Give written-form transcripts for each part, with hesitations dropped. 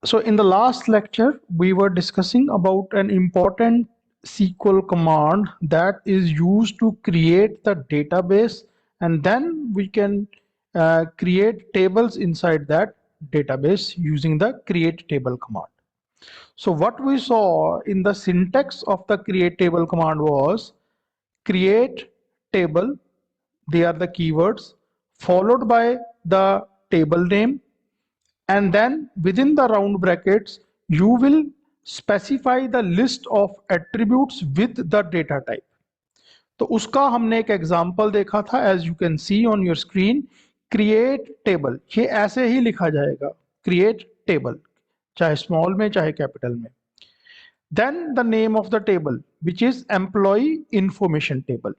So in the last lecture, we were discussing about an important SQL command that is used to create the database, and then we can create tables inside that database using the create table command. So what we saw in the syntax of the create table command was create table, they are the keywords, followed by the table name, and then within the round brackets you will specify the list of attributes with the data type. तो उसका हमने एक example देखा था, as you can see on your screen, create table, ये ऐसे ही लिखा जाएगा, क्रिएट टेबल, चाहे स्मॉल में चाहे कैपिटल में. Then the name of the table which is employee information table.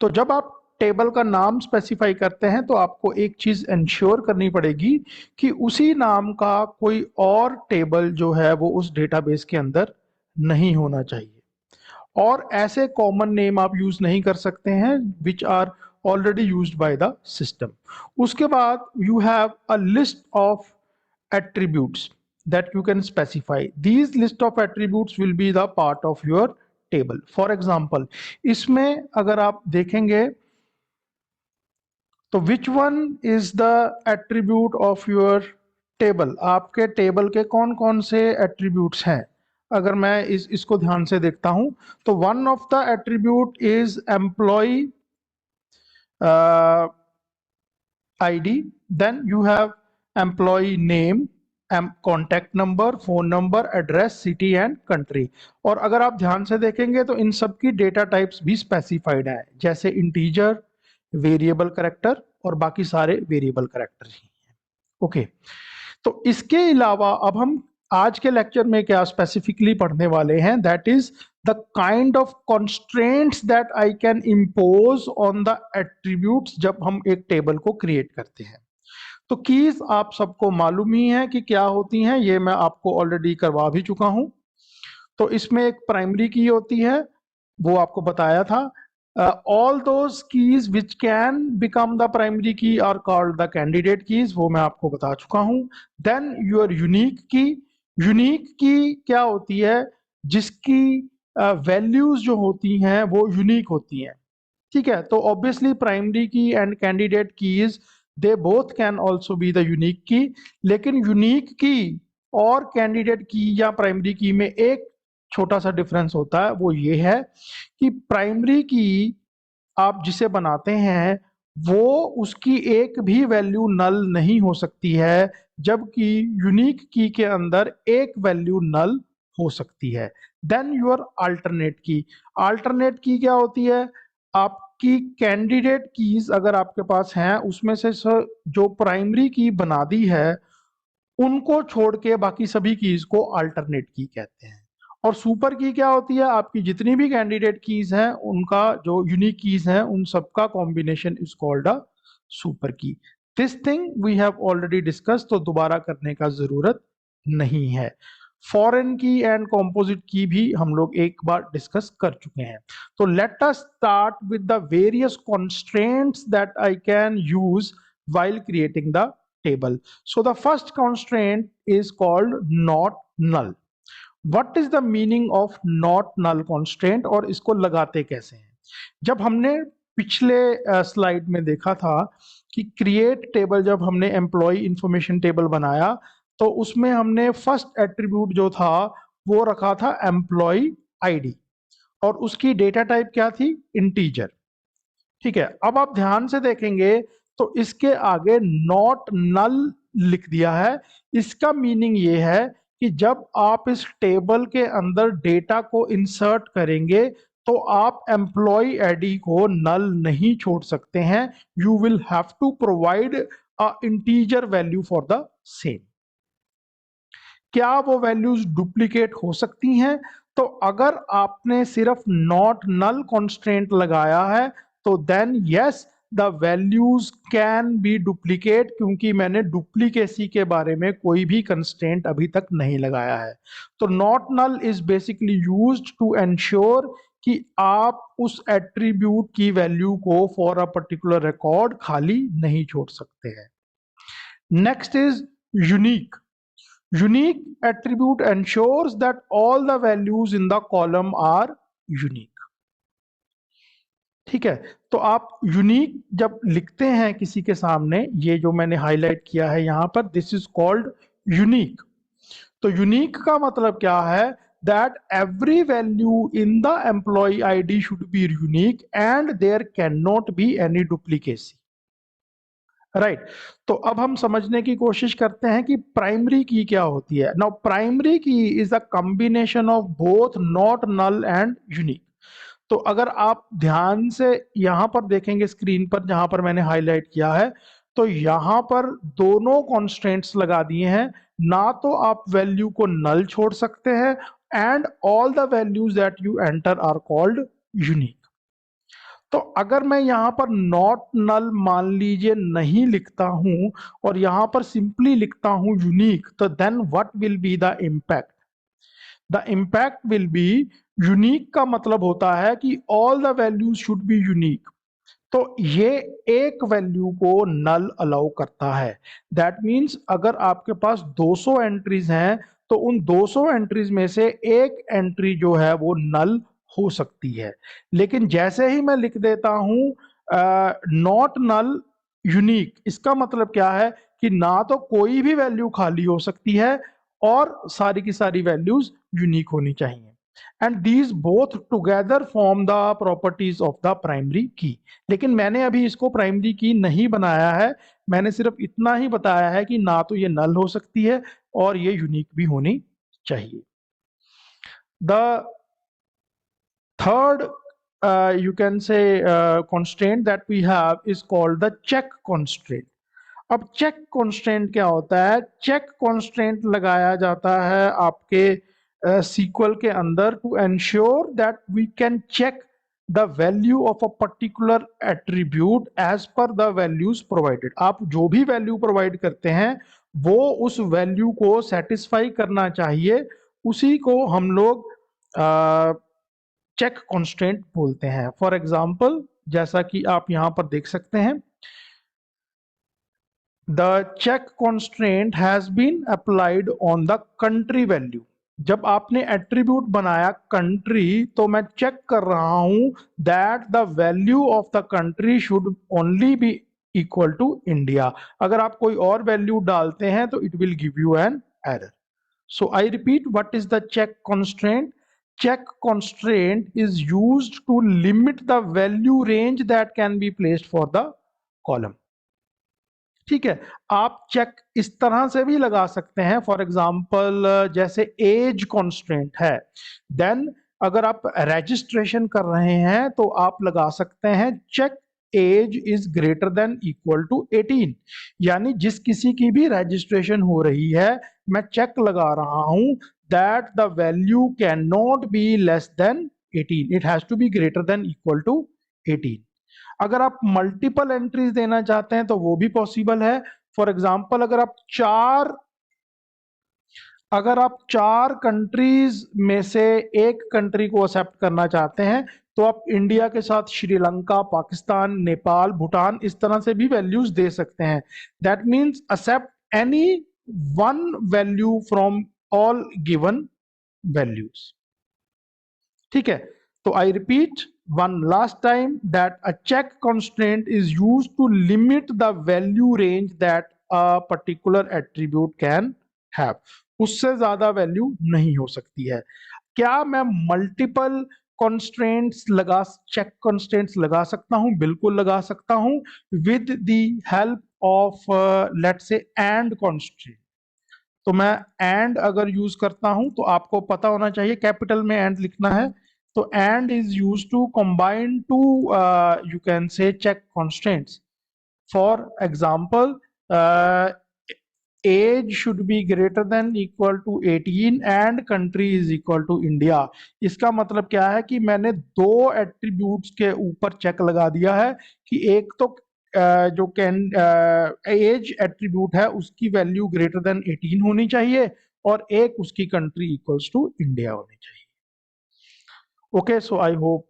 तो जब आप टेबल का नाम स्पेसिफाई करते हैं तो आपको एक चीज इंश्योर करनी पड़ेगी कि उसी नाम का कोई और टेबल जो है वो उस डेटाबेस के अंदर नहीं होना चाहिए, और ऐसे कॉमन नेम आप यूज नहीं कर सकते हैं which are already used by the system. उसके बाद you have a list of attributes that you can specify. These list of attributes will be the part of your table. For example, इसमें अगर आप देखेंगे तो which one is the attribute of your table, आपके table के कौन कौन से एट्रीब्यूट्स हैं. अगर मैं इसको ध्यान से देखता हूं तो one of the attribute is employee ID, then you have employee name, contact number, phone number, address, city and country. और अगर आप ध्यान से देखेंगे तो इन सब की डेटा टाइप्स भी स्पेसिफाइड है, जैसे इंटीजर, वेरिएबल कैरेक्टर और बाकी सारे वेरिएबल कैरेक्टर ही हैं. ओके, तो इसके अलावा अब हम आज के लेक्चर में क्या स्पेसिफिकली पढ़ने वाले हैं, that is the kind of constraints that I can impose on the attributes जब हम एक टेबल को क्रिएट करते हैं. तो कीज आप सबको मालूम ही है कि क्या होती हैं, ये मैं आपको ऑलरेडी करवा भी चुका हूं. तो इसमें एक प्राइमरी की होती है, वो आपको बताया था. All those keys which can become the primary key are called the candidate keys, वो मैं आपको बता चुका हूं. Then your unique key. Unique key क्या होती है, जिसकी वैल्यूज जो होती हैं वो यूनिक होती हैं. ठीक है, तो obviously primary key and candidate keys they both can also be the unique की. लेकिन यूनिक की और कैंडिडेट की या प्राइमरी की में एक छोटा सा डिफरेंस होता है, वो ये है कि प्राइमरी की आप जिसे बनाते हैं वो उसकी एक भी वैल्यू नल नहीं हो सकती है, जबकि यूनिक की के अंदर एक वैल्यू नल हो सकती है. देन योर अल्टरनेट की. अल्टरनेट की क्या होती है, आपकी कैंडिडेट कीज अगर आपके पास हैं उसमें से जो प्राइमरी की बना दी है उनको छोड़ के बाकी सभी कीज को अल्टरनेट की कहते हैं. और सुपर की क्या होती है, आपकी जितनी भी कैंडिडेट कीज हैं उनका जो यूनिक कीज हैं उन सबका combination is called a super key. This thing we have already discuss, तो दोबारा करने का जरूरत नहीं है. फॉरेन की एंड कॉम्पोजिट की भी हम लोग एक बार डिस्कस कर चुके हैं. तो let us start with the various constraints that I can use while creating the table. So the first constraint is called not null. What is the meaning of not null constraint और इसको लगाते कैसे हैं. जब हमने पिछले slide में देखा था कि क्रिएट टेबल, जब हमने एम्प्लॉय इंफॉर्मेशन टेबल बनाया तो उसमें हमने फर्स्ट एट्रीब्यूट जो था वो रखा था एम्प्लॉय आईडी, और उसकी डेटा टाइप क्या थी, इंटीजर. ठीक है, अब आप ध्यान से देखेंगे तो इसके आगे नॉट नल लिख दिया है. इसका मीनिंग ये है कि जब आप इस टेबल के अंदर डेटा को इंसर्ट करेंगे तो आप एम्प्लॉय आईडी को नल नहीं छोड़ सकते हैं. You will have to provide a integer value for the same. क्या वो वैल्यूज डुप्लीकेट हो सकती हैं, तो अगर आपने सिर्फ नॉट नल कॉन्स्ट्रेंट लगाया है तो then yes the values can be duplicate, क्योंकि मैंने डुप्लीकेसी के बारे में कोई भी कंस्ट्रेंट अभी तक नहीं लगाया है. तो not null is basically used to ensure कि आप उस एट्रीब्यूट की वैल्यू को फॉर अ पर्टिकुलर रिकॉर्ड खाली नहीं छोड़ सकते हैं. Next is unique. Unique attribute ensures that all the values in the column are unique. ठीक है, तो आप यूनिक जब लिखते हैं किसी के सामने, ये जो मैंने हाईलाइट किया है यहां पर, दिस इज कॉल्ड यूनिक। तो यूनिक का मतलब क्या है? That every value in the employee ID should be unique and there can not be any duplicacy. Right. तो अब हम समझने की कोशिश करते हैं कि प्राइमरी की क्या होती है। Now primary key is a combination of both not, null and unique. तो अगर आप ध्यान से यहां पर देखेंगे स्क्रीन पर जहां पर मैंने हाईलाइट किया है, तो यहां पर दोनों कॉन्स्टेंट्स लगा दिए हैं। ना तो आप वैल्यू को नल छोड़ सकते हैं, and all the values that you enter are called unique. तो अगर मैं यहां पर नॉट नल मान लीजिए नहीं लिखता हूं और यहां पर सिंपली लिखता हूं यूनिक, तो then what will be the impact? The impact will be, unique का मतलब होता है कि all the values should be unique. तो ये एक वैल्यू को नल अलाउ करता है। दैट मीन्स अगर आपके पास 200 एंट्रीज हैं, तो उन 200 एंट्रीज में से एक एंट्री जो है वो नल हो सकती है। लेकिन जैसे ही मैं लिख देता हूं नॉट नल यूनिक, इसका मतलब क्या है कि ना तो कोई भी वैल्यू खाली हो सकती है और सारी की सारी वैल्यूज यूनिक होनी चाहिए। And these both together form the properties of the primary की। लेकिन मैंने अभी इसको प्राइमरी की नहीं बनाया है, मैंने सिर्फ इतना ही बताया है कि ना तो ये नल हो सकती है और ये यूनिक भी होनी चाहिए। The third you can say constraint that we have is called the check constraint. अब चेक कॉन्स्टेंट क्या होता है? चेक कॉन्स्टेंट लगाया जाता है आपके सीक्वल के अंदर to ensure that we can check the value of a particular attribute as per the values provided. आप जो भी वैल्यू प्रोवाइड करते हैं वो उस वैल्यू को सेटिस्फाई करना चाहिए, उसी को हम लोग चेक कॉन्स्टेंट बोलते हैं। फॉर एग्जाम्पल, जैसा कि आप यहां पर देख सकते हैं, the check constraint has been applied on the country value। जब आपने एट्रीब्यूट बनाया कंट्री, तो मैं चेक कर रहा हूं that the value of the country should only be equal to India. अगर आप कोई और वैल्यू डालते हैं तो it will give you an error. So I repeat, what is the check constraint? Check constraint is used to limit the value range that can be placed for the column। ठीक है, आप check इस तरह से भी लगा सकते हैं। फॉर एग्जाम्पल, जैसे एज कॉन्स्टेंट है, देन अगर आप रजिस्ट्रेशन कर रहे हैं तो आप लगा सकते हैं check age is greater than equal to 18। यानी जिस किसी की भी रजिस्ट्रेशन हो रही है, मैं चेक लगा रहा हूं that the value can not be less than 18, it has to be greater than equal to 18। अगर आप मल्टीपल एंट्रीज देना चाहते हैं तो वो भी पॉसिबल है। फॉर एग्जाम्पल, अगर आप चार कंट्रीज में से एक कंट्री को एक्सेप्ट करना चाहते हैं, तो आप इंडिया के साथ श्रीलंका, पाकिस्तान, नेपाल, भूटान, इस तरह से भी वैल्यूज दे सकते हैं। That means except any one value from all given values. ठीक है, तो I repeat one last time that a check constraint is used to limit the value range that a particular attribute can have। उससे ज्यादा value नहीं हो सकती है। क्या मैं मल्टीपल कॉन्स्ट्रेंट्स लगा चेक कॉन्स्ट्रेंट्स लगा सकता हूं? बिल्कुल लगा सकता हूं, with the help of let's say and constraint. तो मैं एंड अगर यूज करता हूं तो आपको पता होना चाहिए कैपिटल में एंड लिखना है। तो and is use to combine two you can say check constraints. For example, age should be greater than equal to 18 and country is equal to India. इसका मतलब क्या है कि मैंने दो एट्रीब्यूट्स के ऊपर चेक लगा दिया है कि एक तो जो कैन एज एट्रीब्यूट है उसकी वैल्यू ग्रेटर देन 18 होनी चाहिए, और एक उसकी कंट्री इक्वल्स टू इंडिया होनी चाहिए। Okay, so I hope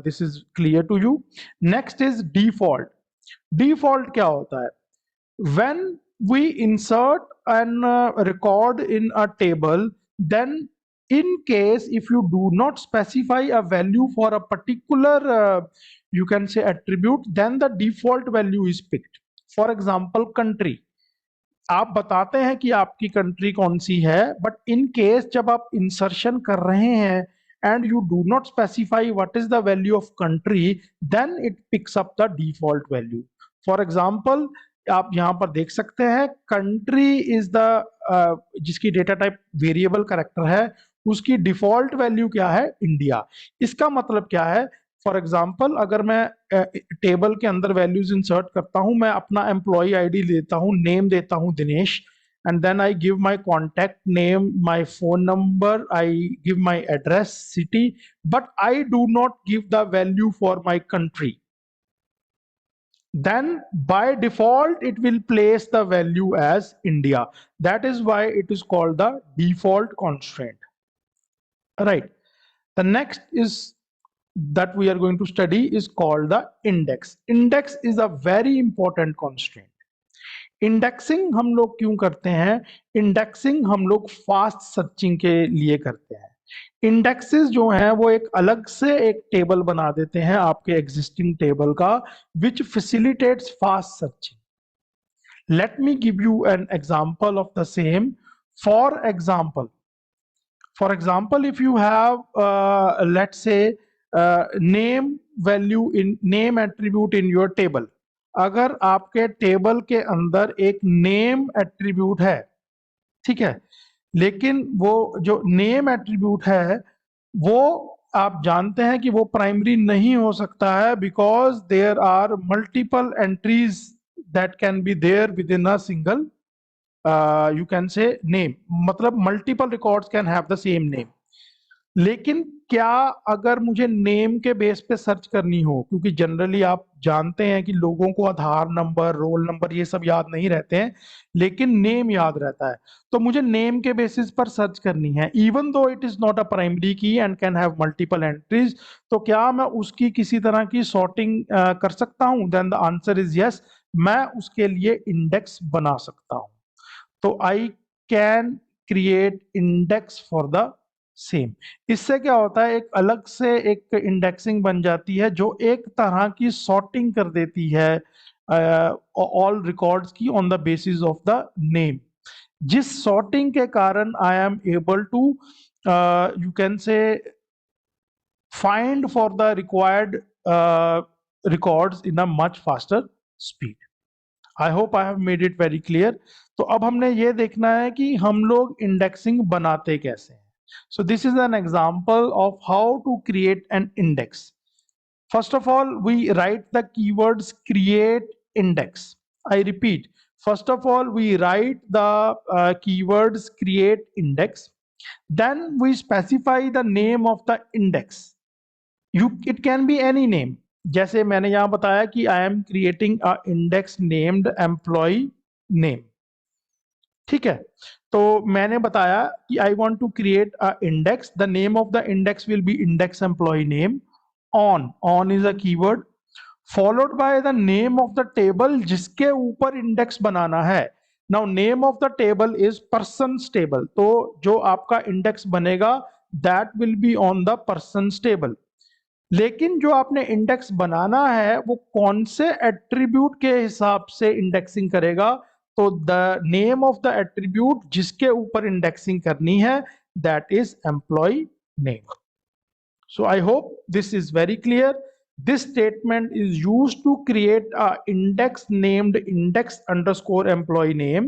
this is clear to you. Next is default. Default क्या होता है? When we insert an record in a table, then in case if you do not specify a value for a particular you can say attribute, then the default value is picked. For example, country, आप बताते हैं कि आपकी country कौन सी है, but in case जब आप insertion कर रहे हैं and you do not specify what is the value of country, then it picks up the default value. For example, आप यहां पर देख सकते हैं कंट्री इज द जिसकी डेटा टाइप वेरिएबल कैरेक्टर है, उसकी डिफॉल्ट वैल्यू क्या है, इंडिया. इसका मतलब क्या है, फॉर एग्जाम्पल अगर मैं टेबल के अंदर वैल्यूज इंसर्ट करता हूं, मैं अपना एम्प्लॉय आईडी देता हूं, नेम देता हूं Dinesh, and then I give my contact name, my phone number, I give my address, city, but I do not give the value for my country. Then by default it will place the value as India. That is why it is called the default constraint. Right. The next is that we are going to study is called the index. Index is a very important constraint. Indexing हम लोग क्यों करते हैं? Indexing हम लोग fast searching के लिए करते हैं. इंडेक्सेस जो हैं वो एक अलग से एक टेबल बना देते हैं आपके एग्जिस्टिंग टेबल का, which facilitates fast searching. Let me give you an example of the same. For example, if you have let's say name value in name attribute in your table, अगर आपके table के अंदर एक name attribute है, ठीक है, लेकिन वो जो नेम एट्रीब्यूट है वो आप जानते हैं कि वो प्राइमरी नहीं हो सकता है, because there are multiple entries that can be there within a single you can say name, मतलब multiple records can have the same name. लेकिन क्या अगर मुझे नेम के बेस पे सर्च करनी हो, क्योंकि जनरली आप जानते हैं कि लोगों को आधार नंबर, रोल नंबर ये सब याद नहीं रहते हैं, लेकिन नेम याद रहता है, तो मुझे नेम के बेसिस पर सर्च करनी है, even though it is not a primary key and can have multiple entries. तो क्या मैं उसकी किसी तरह की सॉर्टिंग कर सकता हूं? Then the answer is yes. मैं उसके लिए इंडेक्स बना सकता हूं. तो I can create index for the same. इससे क्या होता है, एक अलग से एक इंडेक्सिंग बन जाती है जो एक तरह की सॉर्टिंग कर देती है ऑल रिकॉर्ड्स की on the basis of the name, जिस सॉर्टिंग के कारण I am able to you can say find for the required records in a much faster speed. I hope I have made it very clear. तो अब हमने ये देखना है कि हम लोग इंडेक्सिंग बनाते कैसे हैं. So this is an example of how to create an index. First of all we write the keywords create index. I repeat, first of all we write the keywords create index, then we specify the name of the index. It can be any name. जैसे मैंने यहां बताया कि I am creating a index named employee name, ठीक है. तो मैंने बताया कि I want to create a index, the name of the index will be index employee name. On is a keyword, followed by the name of the table जिसके ऊपर index बनाना है. Now name of the table is persons table, तो जो आपका index बनेगा that will be on the persons table. लेकिन जो आपने इंडेक्स बनाना है वो कौन से एट्रीब्यूट के हिसाब से इंडेक्सिंग करेगा, तो the name of the attribute जिसके ऊपर इंडेक्सिंग करनी है that is employee name. So I hope this is very clear. This statement is used to create a index named index underscore employee name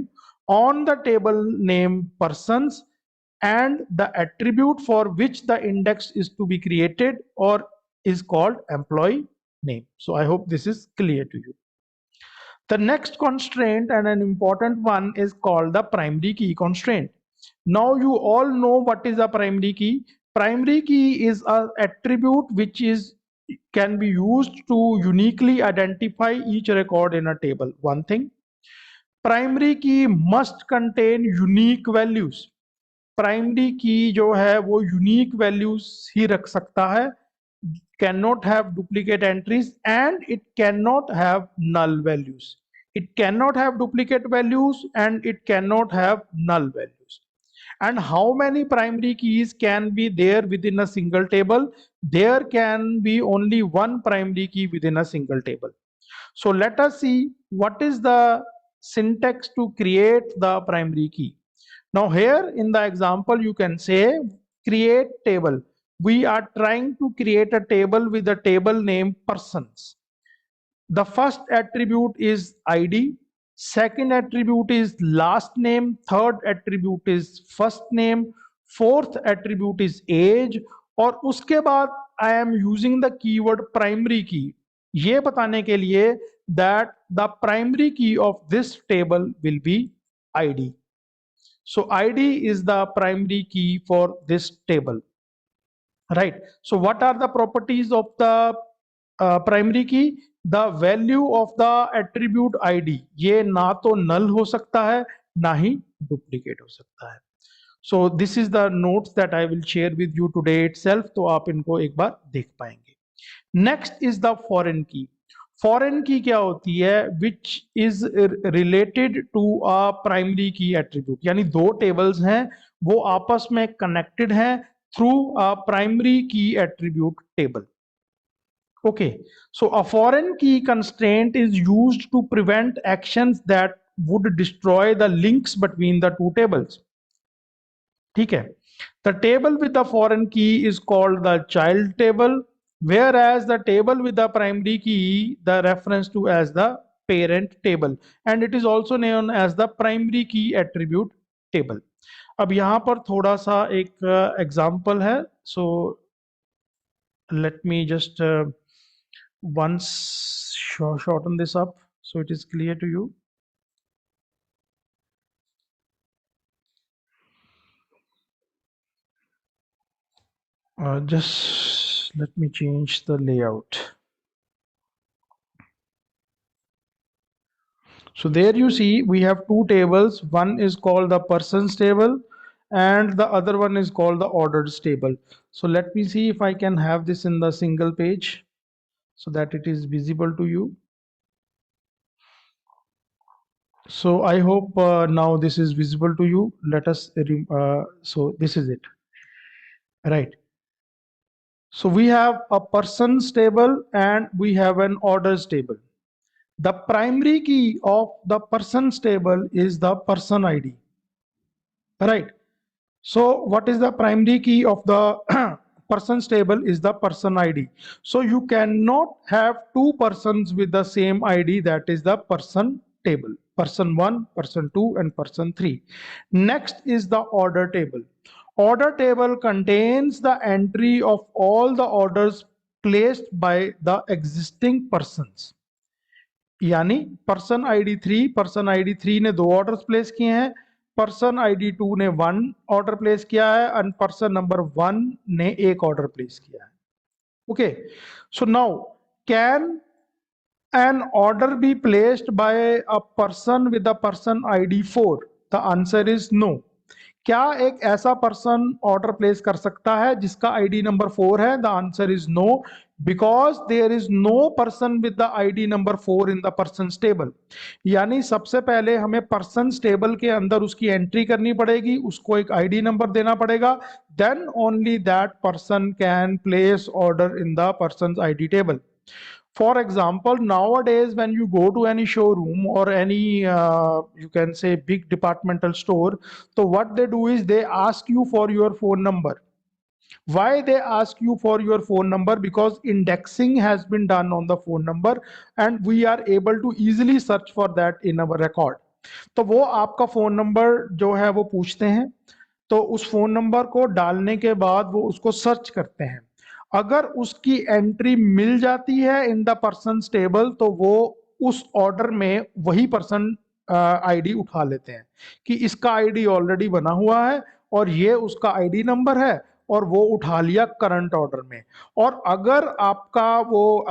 on the table name persons and the attribute for which the index is to be created or is called employee name. So I hope this is clear to you. The next constraint and an important one is called the primary key constraint. Now you all know what is a primary key. Primary key is an attribute which is can be used to uniquely identify each record in a table. One thing, primary key must contain unique values. Primary की जो है वो unique values ही रख सकता है, can not have duplicate entries and it can not have null values. It cannot have duplicate values and it cannot have null values. And how many primary keys can be there within a single table? There can be only one primary key within a single table. So let us see what is the syntax to create the primary key. Now here in the example you can say create table. We are trying to create a table with a table name persons. The first attribute is ID, second attribute is last name, third attribute is first name, fourth attribute is age, और उसके बाद I am using the keyword primary key ये बताने के लिए that the primary key of this table will be ID. So ID is the primary key for this table, right? So what are the properties of the primary key? The value of the attribute ID ये ना तो null हो सकता है ना ही duplicate हो सकता है. So this is the notes that I will share with you today itself, तो आप इनको एक बार देख पाएंगे. Next is the foreign key. Foreign key क्या होती है? Which is related to a primary key attribute. यानी दो tables हैं वो आपस में connected हैं through a primary key attribute table. Okay, so a foreign key constraint is used to prevent actions that would destroy the links between the two tables. ठीक है. The table with the foreign key is called the child table, whereas the table with the primary key the reference to as the parent table, and it is also known as the primary key attribute table. अब यहाँ पर थोड़ा सा एक example है. So let me just once shorten this up so it is clear to you. Just let me change the layout. So there you see we have two tables. One is called the persons table and the other one is called the orders table. So let me see if I can have this in the single page so that it is visible to you. So I hope now this is visible to you. Let us so this is it, right? So we have a persons table and we have an orders table. The primary key of the persons table is the person ID, right? So what is the primary key of the persons table is the person ID. So you cannot have two persons with the same ID, that is the person table. Person 1, person 2 and person 3. Next is the order table. Order table contains the entry of all the orders placed by the existing persons. यानी person ID 3 ने 2 orders place किए हैं, person ID 2 ने 1 order place किया है and person number 1 ने 1 order place किया है. Okay, so now can an order be placed by a person with the person ID 4? The answer is no. क्या एक ऐसा पर्सन ऑर्डर प्लेस कर सकता है जिसका आईडी नंबर 4 है? The answer is no, because there is no person with the ID number 4 in the persons table. यानी सबसे पहले हमें पर्सन्स टेबल के अंदर उसकी एंट्री करनी पड़ेगी, उसको एक आईडी नंबर देना पड़ेगा, then only that person can place order in the persons ID table. For example, nowadays when you go to any showroom or any you can say big departmental store, so what they do is they ask you for your phone number. Why they ask you for your phone number? Because indexing has been done on the phone number and we are able to easily search for that in our record. तो वो आपका phone number जो है वो पूछते हैं, तो उस फोन नंबर को डालने के बाद वो उसको सर्च करते हैं. अगर उसकी एंट्री मिल जाती है इन द पर्सन्स टेबल तो वो उस ऑर्डर में वही पर्सन आईडी उठा लेते हैं कि इसका आईडी ऑलरेडी बना हुआ है और ये उसका आईडी नंबर है और वो उठा लिया करंट ऑर्डर में. और अगर आपका वो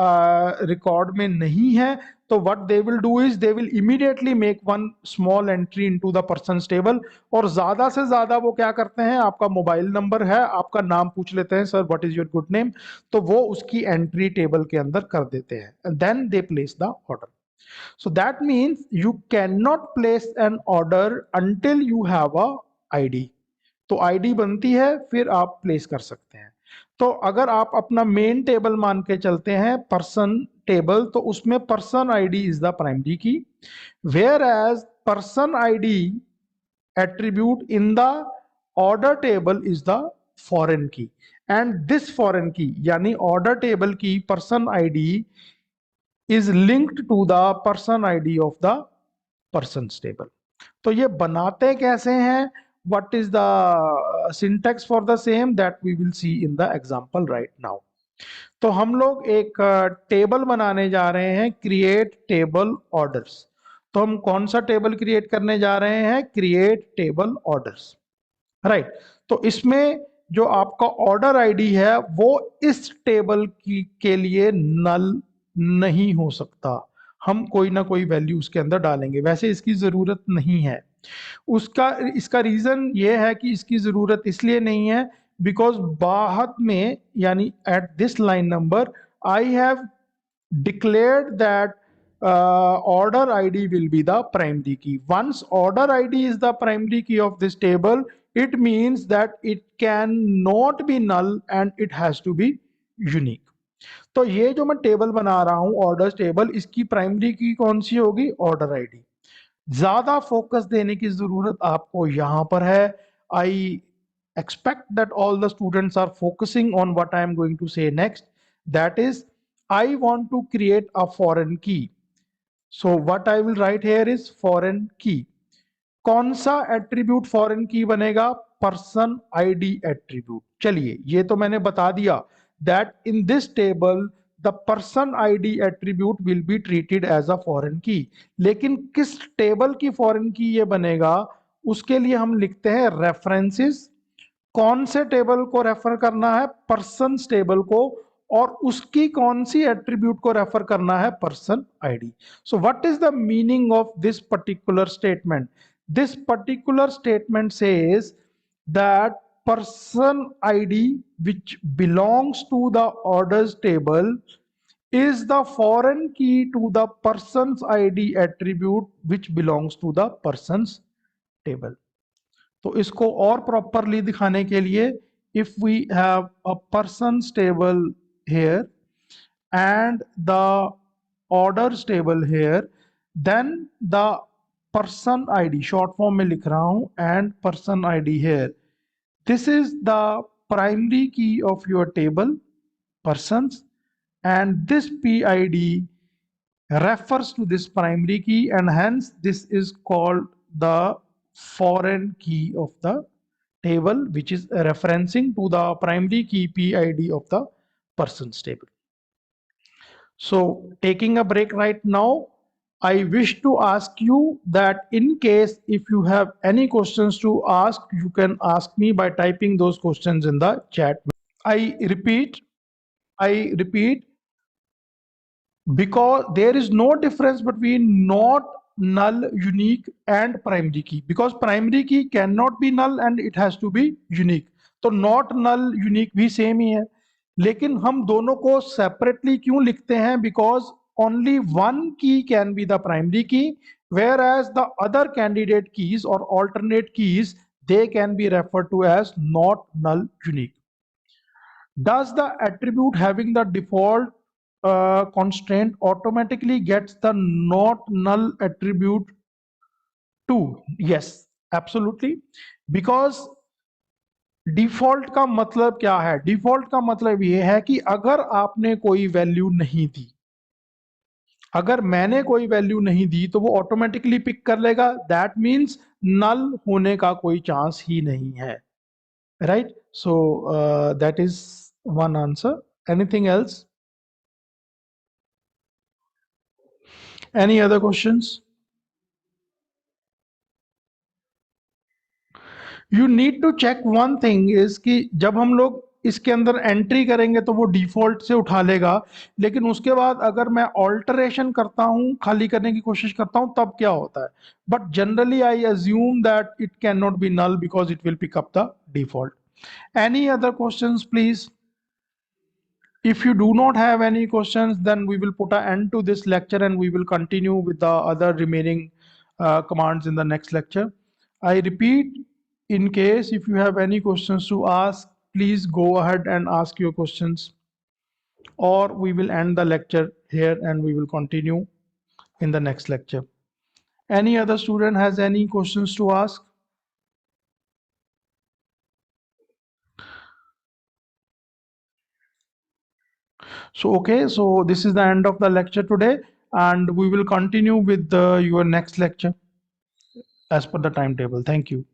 रिकॉर्ड में नहीं है तो what they will do is they will immediately make one small entry into the person's table. और ज्यादा से ज्यादा वो क्या करते हैं, आपका मोबाइल नंबर है, आपका नाम पूछ लेते हैं, sir what is your good name, तो वो उसकी एंट्री टेबल के अंदर कर देते हैं, then they place the order. So that means you cannot place an order until you have a ID. तो आईडी बनती है फिर आप प्लेस कर सकते हैं। तो अगर आप अपना मेन टेबल मान के चलते हैं पर्सन टेबल, तो उसमें person ID is the primary key, whereas person ID attribute in the order table is the foreign key, and this foreign key यानी order table की person ID is linked to the person ID of the persons table। तो ये बनाते कैसे हैं, what is the syntax for the same, that we will see in the example right now। तो हम लोग एक टेबल बनाने जा रहे हैं, क्रिएट टेबल ऑर्डर्स। तो हम कौन सा टेबल क्रिएट करने जा रहे हैं, क्रिएट टेबल ऑर्डर्स, राइट। तो इसमें जो आपका ऑर्डर आईडी है वो इस टेबल की के लिए नल नहीं हो सकता, हम कोई ना कोई वैल्यू उसके अंदर डालेंगे, वैसे इसकी जरूरत नहीं है। इसका रीजन ये है कि इसकी जरूरत इसलिए नहीं है बिकॉज बाद में यानी at this line number I have declared that order id will be the primary key। once order id is the primary key of this table, it means that it cannot be null and it has to be unique। तो ये जो मैं table बना रहा हूं order table, इसकी primary की कौन सी होगी, ऑर्डर आईडी। ज्यादा फोकस देने की जरूरत आपको यहां पर है। आई expect that all the students are focusing on what I am going to say next, that is I want to create a foreign key। so what I will write here is foreign key। कौन सा attribute foreign की बनेगा, person ID attribute. चलिए ये तो मैंने बता दिया that in this table the person ID attribute will be treated as a foreign key. लेकिन किस टेबल की फॉरेन की ये बनेगा, उसके लिए हम लिखते हैं रेफरेंसेस। कौन से टेबल को रेफर करना है, पर्सन टेबल को, और उसकी कौन सी एट्रीब्यूट को रेफर करना है, person ID. So what is the meaning of this particular statement, this particular statement says that person id which belongs to the orders table is the foreign key to the person's id attribute which belongs to the person's table। तो इसको और properly दिखाने के लिए, if we have a person's table here and the orders table here, then the person id, short form में लिख रहा हूं, and person id here, this is the primary key of your table persons, and this pid refers to this primary key, and hence this is called the foreign key of the table which is referencing to the primary key pid of the persons table। so taking a break right now, I wish to ask you that in case if you have any questions to ask, you can ask me by typing those questions in the chat। I repeat, because there is no difference between not null, unique and primary key, because primary key cannot be null and it has to be unique। तो not null unique भी same ही है, लेकिन हम दोनों को separately क्यों लिखते हैं, because only one key can be the primary key, whereas the other candidate keys or alternate keys, they can be referred to as not null unique। does the attribute having the default constraint automatically gets the not null attribute too? Yes, absolutely, because default का मतलब क्या है, default का मतलब यह है कि अगर आपने कोई वैल्यू नहीं दी, अगर मैंने कोई वैल्यू नहीं दी तो वो ऑटोमेटिकली पिक कर लेगा, दैट मींस नल होने का कोई चांस ही नहीं है, right. So that is one answer. Anything else, any other questions? You need to check one thing is कि जब हम लोग इसके अंदर एंट्री करेंगे तो वो डिफॉल्ट से उठा लेगा, लेकिन उसके बाद अगर मैं ऑल्टरेशन करता हूं, खाली करने की कोशिश करता हूं, तब क्या होता है। But generally I assume that it can not be null because it will pick up the default. Any other questions please? If you do not have any questions, then we will put an end to this lecture and we will continue with the other remaining commands in the next lecture. I repeat, in case if you have any questions to ask, please go ahead and ask your questions, or we will end the lecture here and we will continue in the next lecture. Any other student has any questions to ask? So, okay, so this is the end of the lecture today, and we will continue with your next lecture as per the timetable. Thank you.